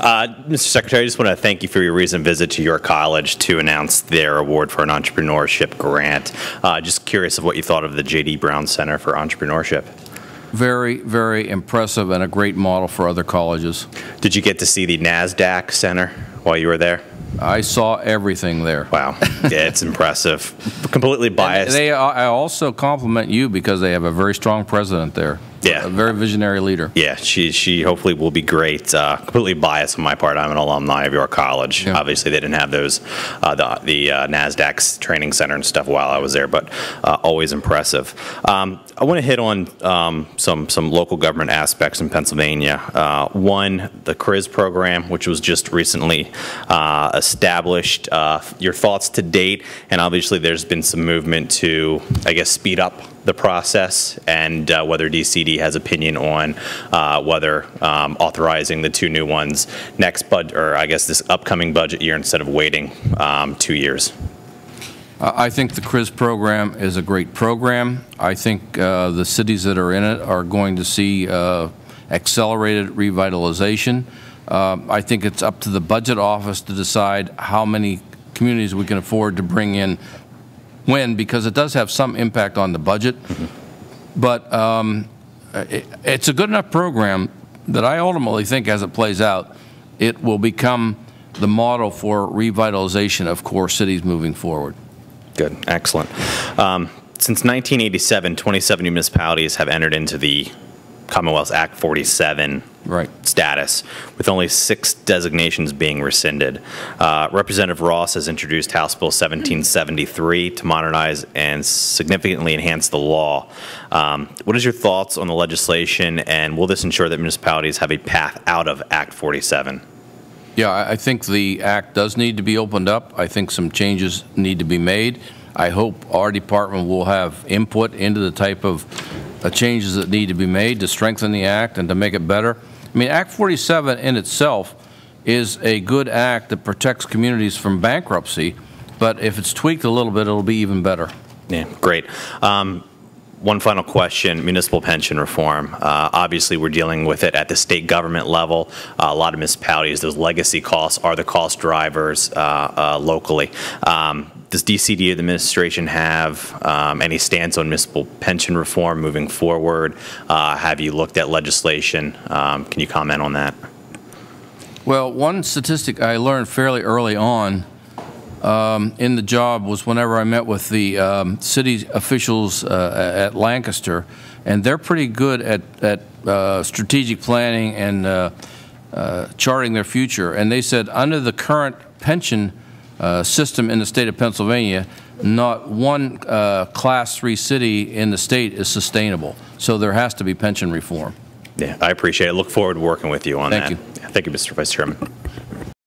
Mr. Secretary, I just want to thank you for your recent visit to your college to announce their award for an entrepreneurship grant. Just curious of what you thought of the J.D. Brown Center for Entrepreneurship. Very, very impressive and a great model for other colleges. Did you get to see the NASDAQ Center while you were there? I saw everything there. Wow. Yeah, it's impressive. Completely biased. I also compliment you because they have a very strong president there. Yeah. A very visionary leader. Yeah, she hopefully will be great. Completely biased on my part. I'm an alumni of your college. Yeah. Obviously, they didn't have those, the NASDAQ's training center and stuff while I was there, but always impressive. I want to hit on some local government aspects in Pennsylvania. One, the CRIZ program, which was just recently established. Your thoughts to date, and obviously there's been some movement to, I guess, speed up the process, and whether DCD has opinion on whether authorizing the two new ones next budget, or I guess this upcoming budget year, instead of waiting 2 years. I think the CRIZ program is a great program. I think the cities that are in it are going to see accelerated revitalization. I think it's up to the budget office to decide how many communities we can afford to bring in when, because it does have some impact on the budget. But it's a good enough program that I ultimately think, as it plays out, it will become the model for revitalization of core cities moving forward. Good. Excellent. Since 1987, 27 municipalities have entered into the Commonwealth's Act 47 status, with only 6 designations being rescinded. Representative Ross has introduced House Bill 1773 to modernize and significantly enhance the law. What is your thoughts on the legislation, and will this ensure that municipalities have a path out of Act 47? Yeah, I think the Act does need to be opened up. I think some changes need to be made. I hope our department will have input into the type of changes that need to be made to strengthen the Act and to make it better. I mean, Act 47 in itself is a good act that protects communities from bankruptcy, but if it's tweaked a little bit, it'll be even better. Yeah, great. One final question, municipal pension reform. Obviously, we're dealing with it at the state government level. A lot of municipalities, those legacy costs are the cost drivers locally. Does DCD administration have any stance on municipal pension reform moving forward? Have you looked at legislation? Can you comment on that? Well, one statistic I learned fairly early on in the job was whenever I met with the city officials at Lancaster, and they're pretty good at strategic planning and charting their future. And they said under the current pension system in the state of Pennsylvania, not one Class 3 city in the state is sustainable. So there has to be pension reform. Yeah, I appreciate it. Look forward to working with you on that. Thank you. Thank you, Mr. Vice Chairman.